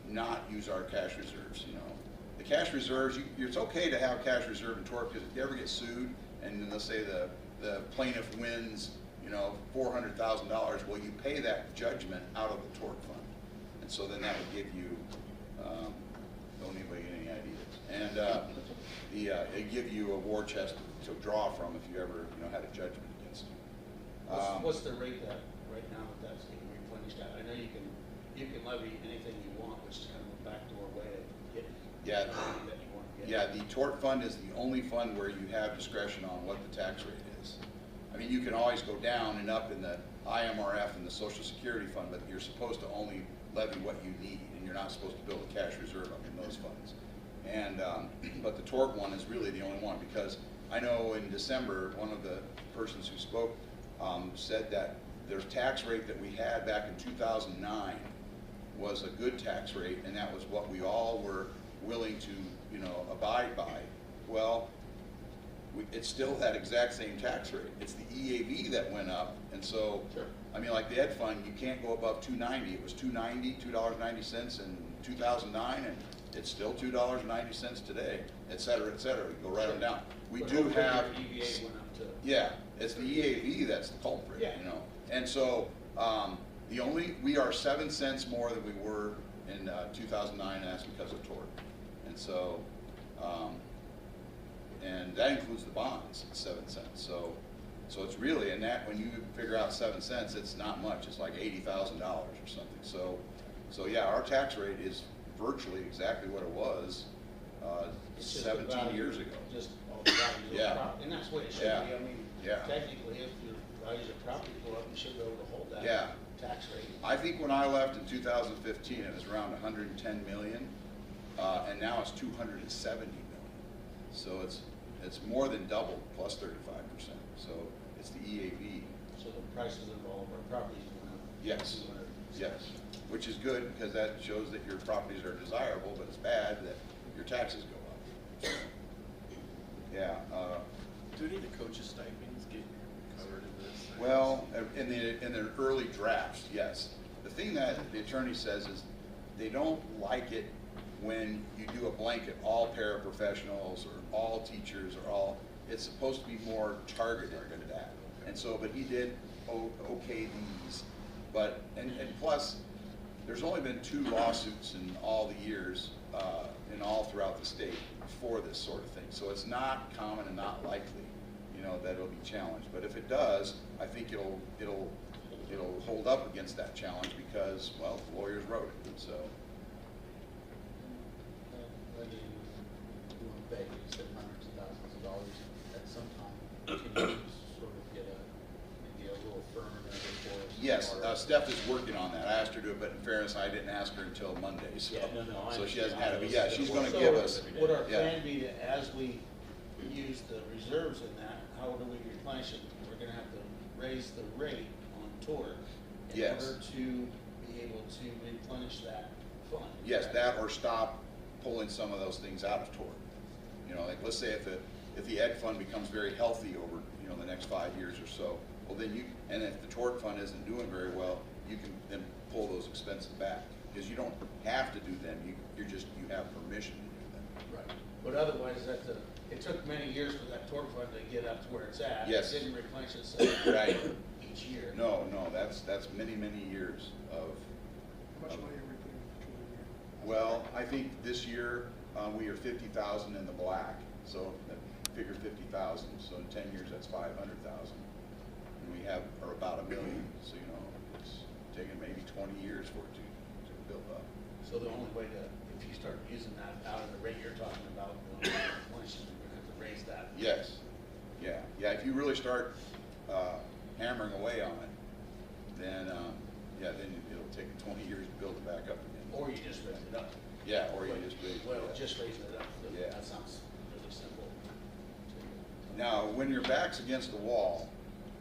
not use our cash reserves, you know. The cash reserves, it's okay to have cash reserve in tort, because if you ever get sued, and then let's say the plaintiff wins, you know, $400,000, well, you pay that judgment out of the tort fund. And so then that would give you, don't anybody get any ideas. And it give you a war chest to draw from if you ever, you know, had a judgment against you. What's the rate that right now that's getting replenished at? I know you can levy anything you want, which is kind of a backdoor way of getting the money that you want to get. Yeah, the tort fund is the only fund where you have discretion on what the tax rate is. I mean, you can always go down and up in the IMRF and the Social Security fund, but you're supposed to only levy what you need, and you're not supposed to build a cash reserve up in those funds. And but the tort one is really the only one, because I know in December, one of the persons who spoke said that their tax rate that we had back in 2009 was a good tax rate, and that was what we all were willing to, you know, abide by. Well, it's still that exact same tax rate. It's the EAV that went up, and so, Sure. I mean, like the ed fund, you can't go above $2.90. It was $2.90 in 2009, and it's still $2.90 today, et cetera, et cetera. You go right on down. We do have, EVA went up to. yeah, it's the EAV that's the culprit, Yeah. you know. And so, we are 7 cents more than we were in 2009, and that's because of tort. And so, and that includes the bonds, it's 7 cents. So it's really, and that, when you figure out 7 cents, it's not much. It's like $80,000 or something. So yeah, our tax rate is virtually exactly what it was It's just 17 the value, years ago. Just all the values of the Yeah. property, and that's what it should Yeah. be. I mean, Yeah. technically, if your values of property go up, you should be able to hold that Yeah. tax rate. I think when I left in 2015, it was around 110 million, and now it's 270 million. So it's more than double, plus 35%. So it's the EAV. So the prices of all of our properties went up. Yes. 200%. Yes, which is good, because that shows that your properties are desirable, but it's bad that your taxes go up. Yeah. Do any of the coaches' stipends get covered in this? Well, in the early drafts, yes. The thing that the attorney says is they don't like it when you do a blanket, all paraprofessionals or all teachers or all. It's supposed to be more targeted than that. And so, but he did okay these. But, and plus, there's only been 2 lawsuits in all the years, in all throughout the state for this sort of thing. So it's not common and not likely, you know, that it'll be challenged. But if it does, I think it'll hold up against that challenge, because, well, the lawyers wrote it, and so. When you want to pay, you said hundreds of thousands of dollars at some time, can you sort of get maybe a little firmer number for us? Yes, Steph is working on that. I asked her to, but in fairness, I didn't ask her until Monday, so. Yeah, no, I So she hasn't understand. had it, but yeah, she's gonna So give us. Would our yeah. plan be to, as we use the reserves in that, how do we replenish it? We're gonna have to raise the rate on tort in Yes. order to be able to replenish that fund. Yes, correct? that or stop pulling some of those things out of tort. You know, like, let's say if if the ed fund becomes very healthy over, you know, the next 5 years or so, well then you, and if the tort fund isn't doing very well, you can then pull those expenses back. Because you don't have to do them, you have permission to do them. Right. But otherwise, it took many years for that tort fund to get up to where it's at. Yes. It didn't replenish itself Right. each year. No, that's many, many years of. How much money are we putting into the year? Well, I think this year, we are 50,000 in the black, so figure 50,000, so in 10 years, that's 500,000. And we have, or about $1 million, so you know, it's taken maybe 20 years for it to build up. So the only way to, if you start using that out of the rate you're talking about, you're going to have to raise that. Yes, yeah, if you really start hammering away on it, then, then it'll take 20 years to build it back up again. Or you just raise it up. Yeah, or you just raise it Well, up. just raising it up. Yeah. That sounds really simple. Now, when your back's against the wall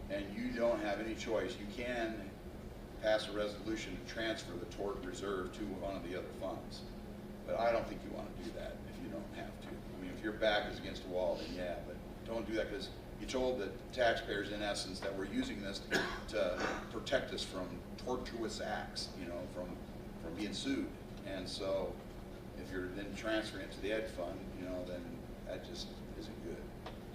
and you don't have any choice, you can pass a resolution to transfer the tort reserve to one of the other funds. But I don't think you want to do that if you don't have to. I mean, if your back is against the wall, then yeah, but don't do that because you told the taxpayers in essence that we're using this to protect us from tortuous acts, you know, from being sued. And so if you're then transferring it to the ed fund, you know, then that just isn't good.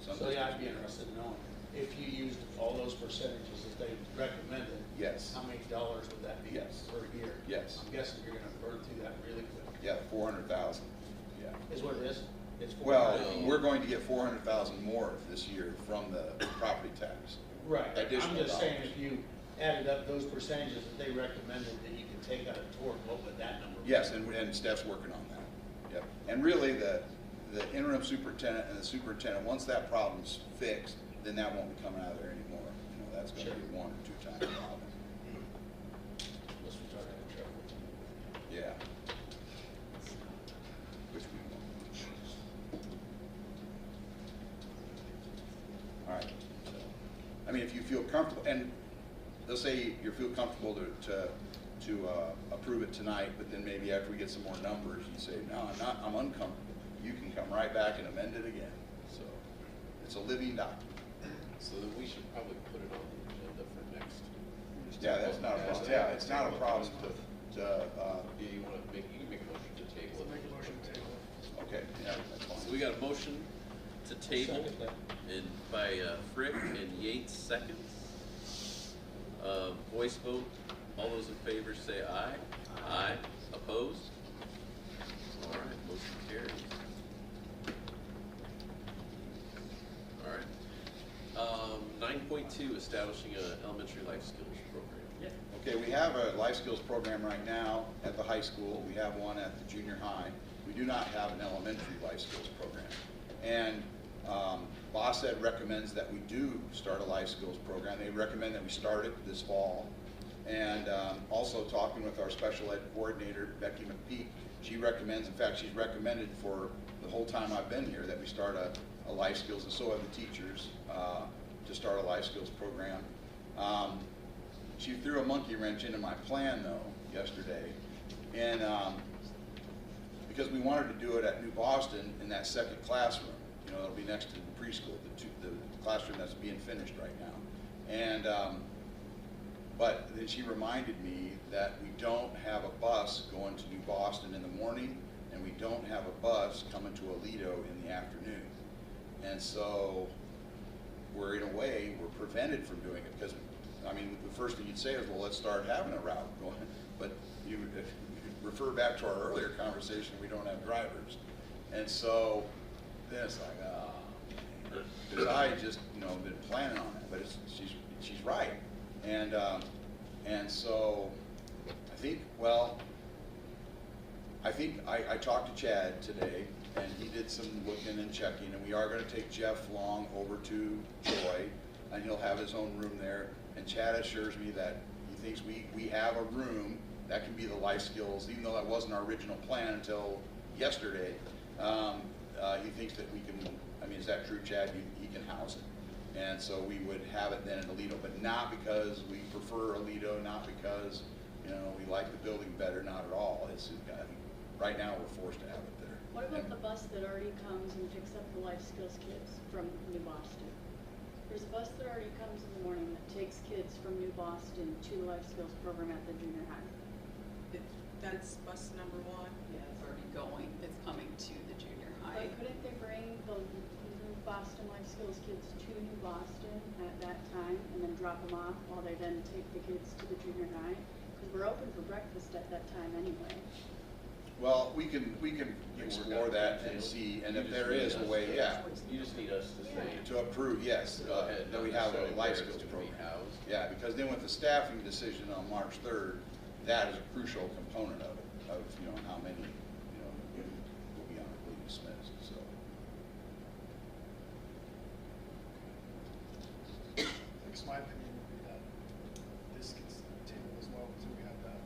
So yeah, I'd be interested in knowing, if you used all those percentages that they recommended, yes, how many dollars would that be per year? Yes. I'm guessing you're gonna burn through that really quick. Yeah, 400,000. Yeah. Is what it is? It's Well, 400,000. we're going to get 400,000 more this year from the property tax. Right, Additional I'm just saying, dollars. if you added up those percentages that they recommended that you could take out of tort, what would that number be? Yes, and Steph's working on that. Yep. And really, the interim superintendent and the superintendent, once that problem's fixed, then that won't be coming out of there anymore. You know, that's going to be 1 or 2 times problem. Unless we start having trouble. Yeah. Which we won't. All right. So, I mean, if you feel comfortable, and they'll say you feel comfortable to approve it tonight, but then maybe after we get some more numbers, you say, no, I'm uncomfortable. You can come right back and amend it again. So it's a living document. So then we should probably put it on the agenda for next. Yeah, that's not a problem. Yeah, it's not a problem to Do you want to make, you can make a motion to table it. Make a motion to table it. okay, yeah, that's fine. So we got a motion to table Second that. and by Frick and Yates seconds. Voice vote. All those in favor say aye. Aye. Opposed? All right, motion carries. All right. 9.2, establishing an elementary life skills program. Okay, we have a life skills program right now at the high school. We have one at the junior high. We do not have an elementary life skills program. And Boss Ed recommends that we do start a life skills program. They recommend that we start it this fall. And also talking with our special ed coordinator, Becky McPeak, she recommends, in fact, she's recommended for the whole time I've been here that we start a life skills, and so have the teachers, to start a life skills program. She threw a monkey wrench into my plan though yesterday, and because we wanted to do it at New Boston in that second classroom, you know, it'll be next to the preschool, the classroom that's being finished right now, and but then she reminded me that we don't have a bus going to New Boston in the morning, and we don't have a bus coming to Aledo in the afternoon, and so we're in a way we're prevented from doing it because. I mean, the first thing you'd say is, well, let's start having a route going. But if you refer back to our earlier conversation, we don't have drivers. And so then it's like, oh, because I just, you know, been planning on it, but she's right. And so I think, well, I talked to Chad today, and he did some looking and checking, and we are going to take Jeff Long over to Troy, and he'll have his own room there. And Chad assures me that he thinks we have a room that can be the life skills, even though that wasn't our original plan until yesterday. He thinks that we can, I mean, is that true, Chad? He can house it. And so we would have it then in Aledo, but not because we prefer Aledo, not because, you know, we like the building better, not at all. It's, right now we're forced to have it there. What about the bus that already comes and picks up the life skills kids from New Boston? There's a bus that already comes in the morning that takes kids from New Boston to the life skills program at the junior high. That's bus number 1? Yeah, it's already going. It's coming to the junior high. But couldn't they bring the New Boston life skills kids to New Boston at that time and then drop them off while they then take the kids to the junior high? Because we're open for breakfast at that time anyway. Well, we can explore that and see, and if there is a way, yeah. You just need us to say. To approve, yes, that we have a life skills program. Yeah, because then with the staffing decision on March 3rd, that is a crucial component of it, of, you know, how many, you know, will be on leave dismissed, so. I guess my opinion would be that this gets tabled as well, until we have that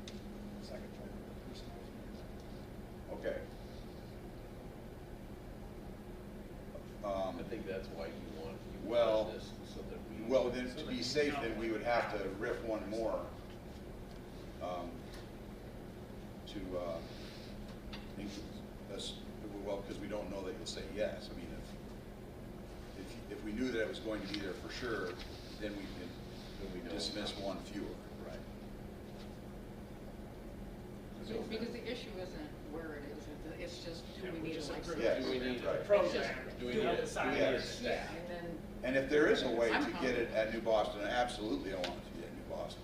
second part of the personnel. Okay. I think that's why you want this, so that we. Well, then to be safe, then we would have to riff one more. Well, because we don't know that you'll say yes. I mean, if we knew that it was going to be there for sure, then we could dismiss one fewer. Right. Because the issue isn't where it is, it's just, do we need a life skills? Yes. Do we need a Right. program? Do we need a staff? And if there is a way to get it at New Boston, absolutely I want it to be at New Boston.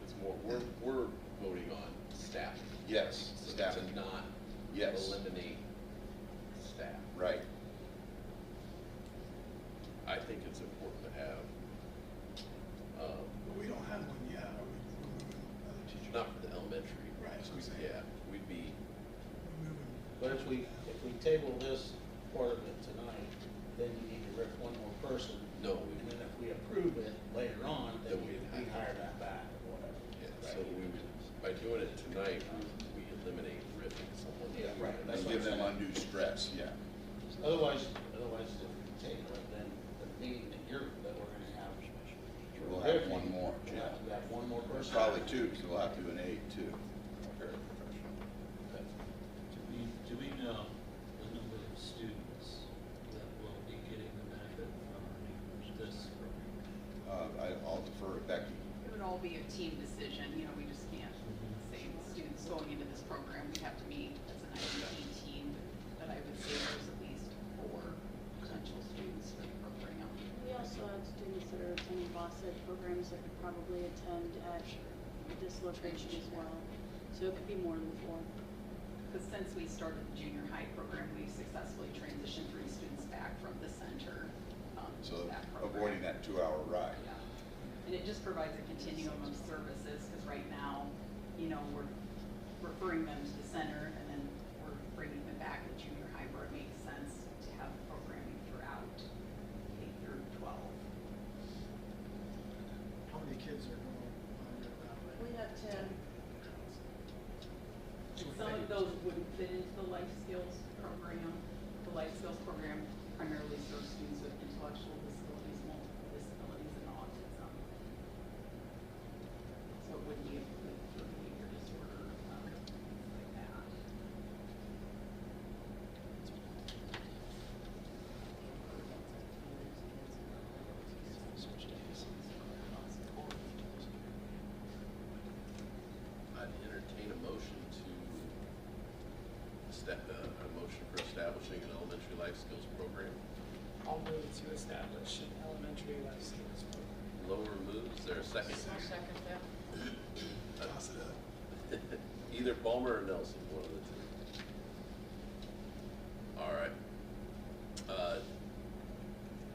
It's more, we're voting on staff. Yes, So staff. to not Yes. eliminate staff. Right. I think it's important to have, But we don't have one yet, are we? We're moving other teachers. not for the elementary. Right, that's what I'm saying. Yeah, we'd be, We're moving. But if we table this part of it tonight, then you need to rip one more person. No, And then if we approve it later on, then Then we we'd hire that back or whatever. yeah, Right. so we would, by doing it tonight, we eliminate ripping someone. Yeah, right. And That's what give I'm them saying. undue stress, yeah. Otherwise, if we table it, then the meeting that we're gonna have. We'll have one more. We'll have to have one more person. Probably two, because we'll have to do an aide too. Paraprofessional. Do we know the number of students that will be getting the benefit from this program? I'll defer to Becky. It would all be a team decision, you know, we just can't say the students going into this program, we have to meet as an IEP team, but I would say there's at least 4 potential students for the program. We also have students that are attending boss ed programs that could probably attend at this location as well. So it could be more than 4. Because since we started the junior high program, we've successfully transitioned 3 students back from the center So to that program. avoiding that 2-hour ride. Yeah. And it just provides a continuum of services, because right now, you know, we're referring them to the center, and then we're bringing them back to junior high, where it makes sense to have programming throughout K through 12. How many kids are going on that way? We have 10. Some of those wouldn't fit into the life skills program. The life skills program primarily serves students with intellectual disabilities, multiple disabilities, and autism. So it wouldn't be approved for behavior disorder, things like that. I'd entertain a motion a motion for establishing an elementary life skills program. I'll move to establish an elementary life skills program. Lower moves, is there a second? I'll second that. Toss it up. Either Balmer or Nelson, one of the two. All right.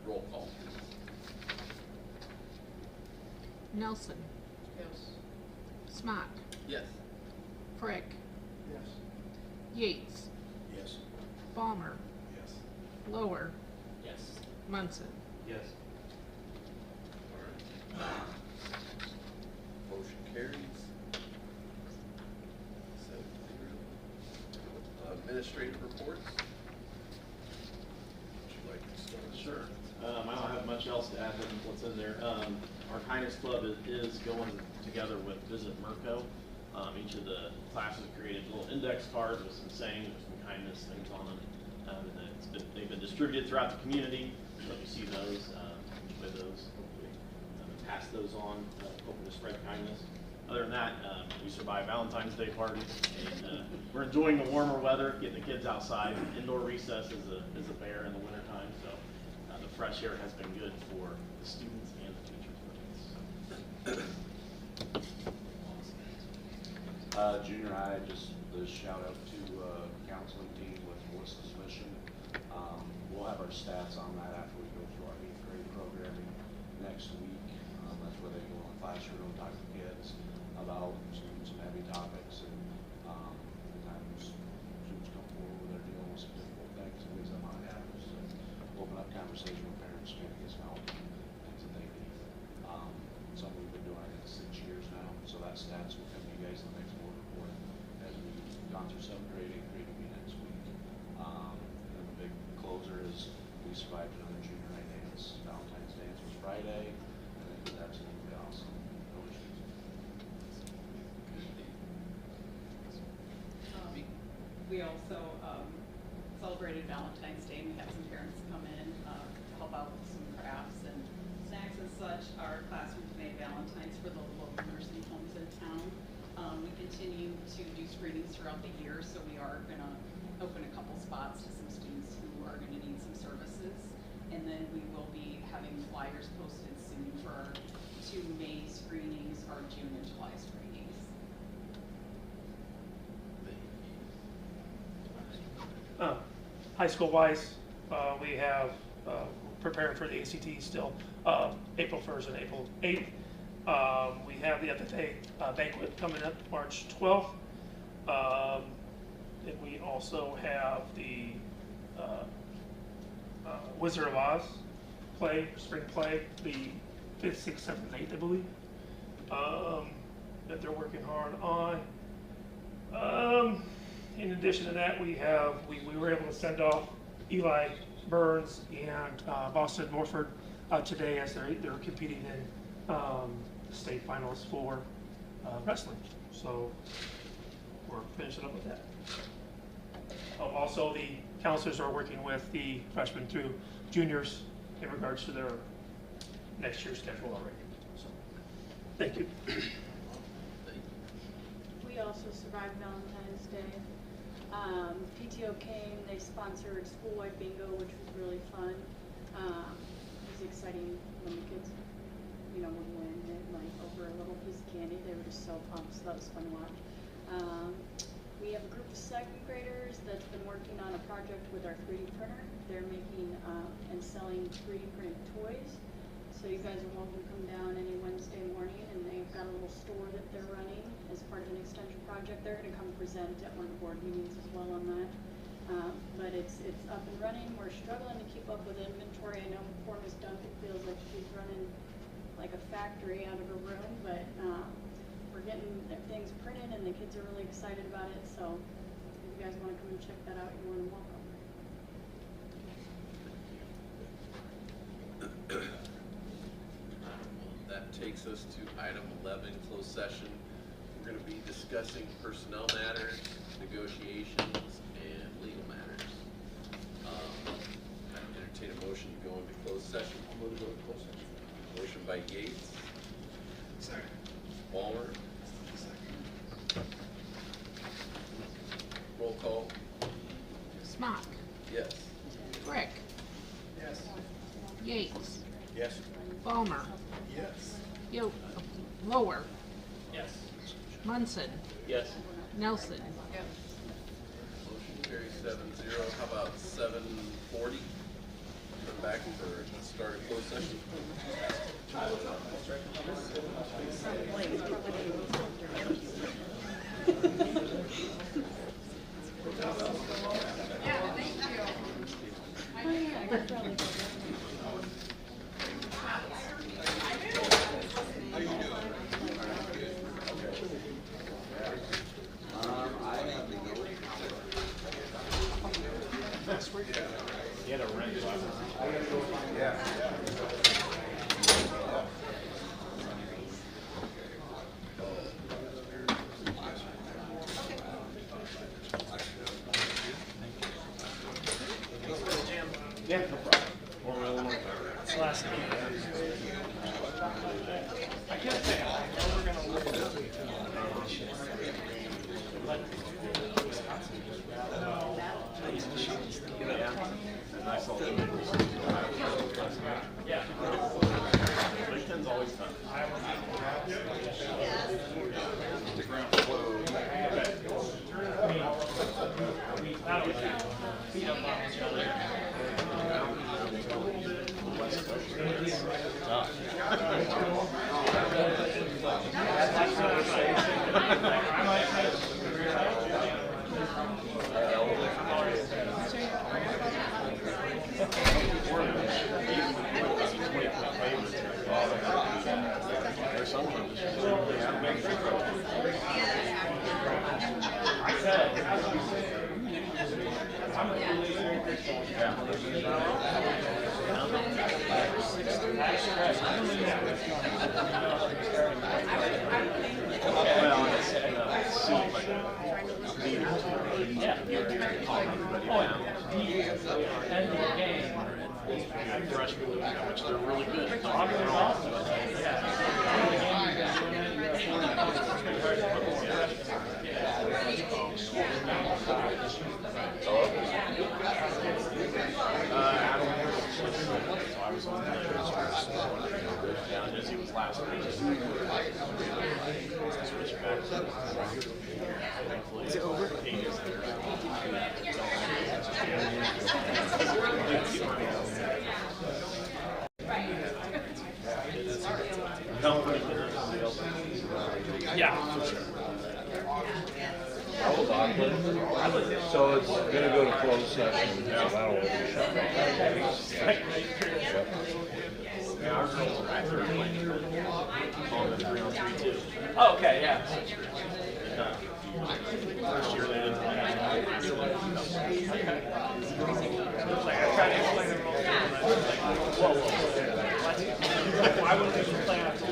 Roll call. Nelson, Yes. Smock, Yes. Frick, Yes. Yates, Yes. Balmer, Yes. Lower, Yes. Munson. Yes. All right. Motion carries. 7-0. Administrative reports? Would you like to start? Sure. I don't have much else to add than what's in there. Our Kindness Club is going together with Visit Merco. Each of the classes created little index cards with some sayings or some kindness things on them. And they've been distributed throughout the community. So if you see those, enjoy those, hopefully pass those on, hoping to spread kindness. Other than that, we survived Valentine's Day parties, and we're enjoying the warmer weather, getting the kids outside. Indoor recess is a bear in the wintertime, so the fresh air has been good for the students and the teachers. Junior high, just a shout out to counseling team with Melissa's mission. We'll have our stats on that after we go through our 8th grade programming next week. That's where they go in the classroom, talk to kids about some heavy topics, and sometimes students come forward with their dealing with some difficult things and things that might happen. So open up conversation with parents, trying to get some help, things that they need. Something we've been doing, I think, 6 years now. So that stats will come to you guys in the next board report as we've gone through 7th grade, 8th grade will be next week. And the big closer is we survived another junior high dance. Valentine's dance was Friday, and it was absolutely awesome. No issues. We also celebrated Valentine's Day, and we had some parents come in to help out with some crafts and snacks and such. Our classrooms made Valentines for the local nursing homes in town. We continue to do screenings throughout the year, so we are going to open a couple spots to some students who are going to need some services. And then we will be having flyers posted soon for our 2 May screenings, our June and July screenings. High school wise, we have preparing for the ACT still, April 1st and April 8th. We have the FFA banquet coming up March 12th. And we also have the Wizard of Oz play, spring play, the 5th, 6th, 7th, and 8th, I believe, that they're working hard on. In addition to that, we were able to send off Eli Burns and Boston Morford today as they're competing in state finals for wrestling. So we're finishing up with that. Also, the counselors are working with the freshmen through juniors in regards to their next year's schedule already. So, thank you. We also survived Valentine's Day. PTO came, they sponsored school-wide bingo, which was really fun. It was exciting when the kids, would win like over a little piece of candy. They were just so pumped, so that was fun to watch. We have a group of 2nd graders that's been working on a project with our 3D printer. They're making and selling 3D printed toys. So you guys are welcome to come down any Wednesday morning, and they've got a little store that they're running as part of an extension project. They're going to come present at one of the board meetings as well on that. But it's up and running. We're struggling to keep up with inventory. I know poor Miss Duncan feels like she's running like a factory out of her room, but we're getting things printed, and the kids are really excited about it. So if you guys want to come and check that out, you're more than welcome. That takes us to item 11, closed session. We're going to be discussing personnel matters, negotiations, and legal matters. I entertain a motion to go into closed session. I'll move to go into closed session. Motion by Yates. Second. Ballmer. Second. Roll call. Smock. Yes. Frick. Yes. Yates. Yes. Balmer. Yes. Lower. Yes. Munson. Yes. Nelson. Motion carries 7-0. How about 7:40? Come back for start of closed session. He had a wrench. Yeah. Which they're really good. I was on as he was last week. Is it over? Yeah, for sure. So it's gonna go to closed session, so that'll be shut down. Yeah, our girls are back there playing on the 3-on-3 too. Oh, okay, yeah. First year they didn't play. Like I tried to explain the rules, and I was like, whoa, whoa. Why wouldn't they play on two?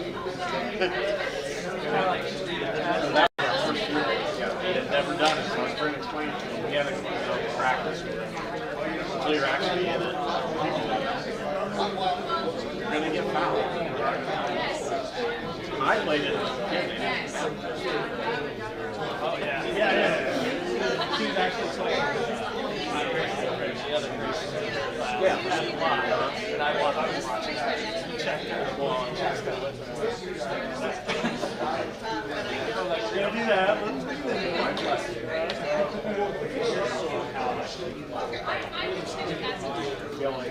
They had never done it, so I was trying to explain it to them. We haven't practice with them. Until you're actually in it, you're going to get fouled. I played it as a kid. Oh, yeah. Yeah. She was actually playing. Yeah, and I was watching that. Checked her ball and checked her with her. You're going to do that. Let's do Going.